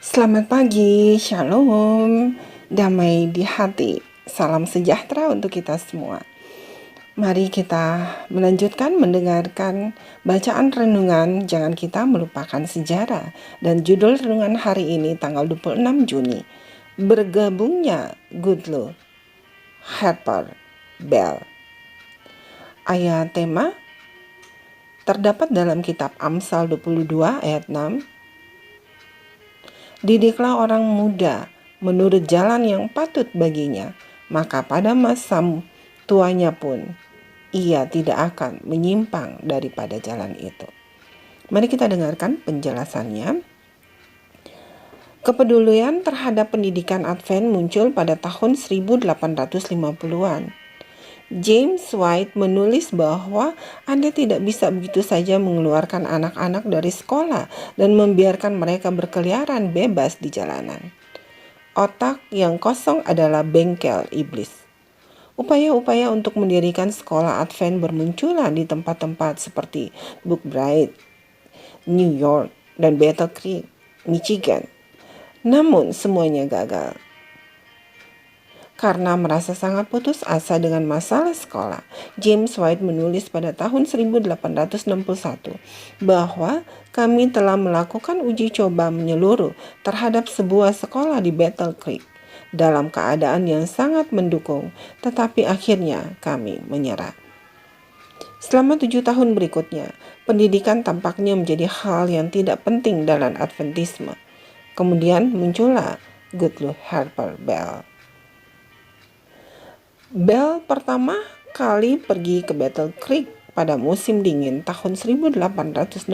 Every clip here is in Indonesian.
Selamat pagi, shalom, damai di hati, salam sejahtera untuk kita semua. Mari kita melanjutkan mendengarkan bacaan renungan Jangan Kita Melupakan Sejarah. Dan judul renungan hari ini tanggal 26 Juni, Bergabungnya Goodluck Harper Bell. Ayat tema terdapat dalam kitab Amsal 22 ayat 6. Didiklah orang muda menurut jalan yang patut baginya, maka pada masa tuanya pun ia tidak akan menyimpang daripada jalan itu. Mari kita dengarkan penjelasannya. Kepedulian terhadap pendidikan Advent muncul pada tahun 1850-an. James White menulis bahwa Anda tidak bisa begitu saja mengeluarkan anak-anak dari sekolah dan membiarkan mereka berkeliaran bebas di jalanan. Otak yang kosong adalah bengkel iblis. Upaya-upaya untuk mendirikan sekolah Advent bermunculan di tempat-tempat seperti Brookbright, New York, dan Battle Creek, Michigan. Namun semuanya gagal. Karena merasa sangat putus asa dengan masalah sekolah, James White menulis pada tahun 1861 bahwa kami telah melakukan uji coba menyeluruh terhadap sebuah sekolah di Battle Creek dalam keadaan yang sangat mendukung, tetapi akhirnya kami menyerah. Selama 7 tahun berikutnya, pendidikan tampaknya menjadi hal yang tidak penting dalam Adventisme. Kemudian muncullah Goodluck Harper Bell. Bell pertama kali pergi ke Battle Creek pada musim dingin tahun 1866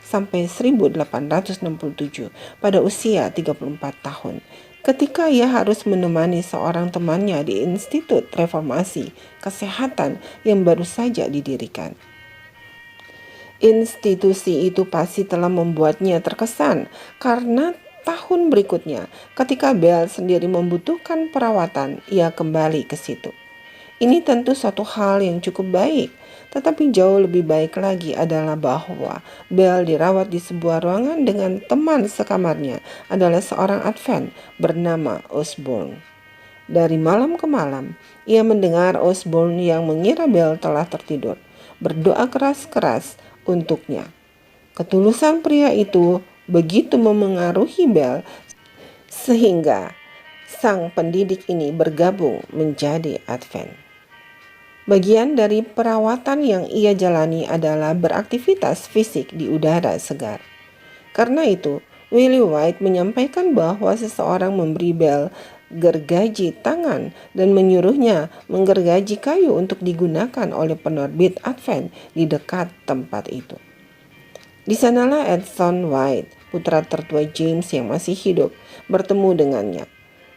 sampai 1867 pada usia 34 tahun. Ketika ia harus menemani seorang temannya di Institut Reformasi Kesehatan yang baru saja didirikan. Institusi itu pasti telah membuatnya terkesan karena tahun berikutnya, ketika Bell sendiri membutuhkan perawatan, ia kembali ke situ. Ini tentu suatu hal yang cukup baik, tetapi jauh lebih baik lagi adalah bahwa Bell dirawat di sebuah ruangan dengan teman sekamarnya adalah seorang Advent bernama Osborne. Dari malam ke malam, ia mendengar Osborne yang mengira Bell telah tertidur, berdoa keras-keras untuknya. Ketulusan pria itu begitu memengaruhi Bell sehingga sang pendidik ini bergabung menjadi Advent. Bagian dari perawatan yang ia jalani adalah beraktivitas fisik di udara segar. Karena itu, Willie White menyampaikan bahwa seseorang memberi Bell gergaji tangan dan menyuruhnya menggergaji kayu untuk digunakan oleh penerbit Advent di dekat tempat itu. Di sanalah Edson White, putra tertua James yang masih hidup, bertemu dengannya.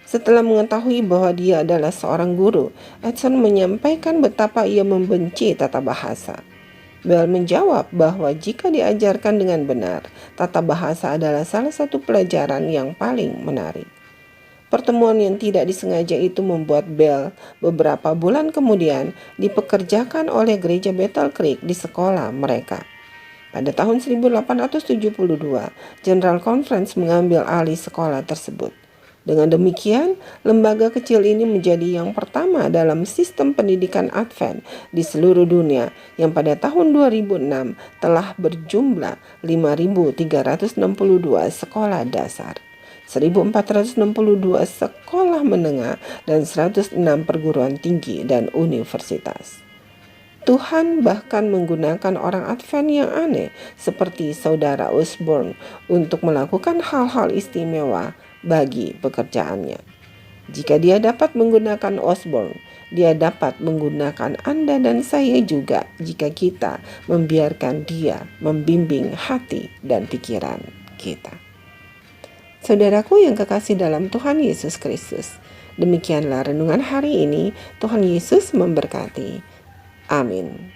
Setelah mengetahui bahwa dia adalah seorang guru, Edson menyampaikan betapa ia membenci tata bahasa. Bell menjawab bahwa jika diajarkan dengan benar, tata bahasa adalah salah satu pelajaran yang paling menarik. Pertemuan yang tidak disengaja itu membuat Bell beberapa bulan kemudian dipekerjakan oleh gereja Battle Creek di sekolah mereka. Pada tahun 1872, General Conference mengambil alih sekolah tersebut. Dengan demikian, lembaga kecil ini menjadi yang pertama dalam sistem pendidikan Advent di seluruh dunia yang pada tahun 2006 telah berjumlah 5.362 sekolah dasar, 1.462 sekolah menengah, dan 106 perguruan tinggi dan universitas. Tuhan bahkan menggunakan orang Advent yang aneh seperti saudara Osborne untuk melakukan hal-hal istimewa bagi pekerjaannya. Jika dia dapat menggunakan Osborne, dia dapat menggunakan Anda dan saya juga jika kita membiarkan dia membimbing hati dan pikiran kita. Saudaraku yang kekasih dalam Tuhan Yesus Kristus, demikianlah renungan hari ini. Tuhan Yesus memberkati. Amin.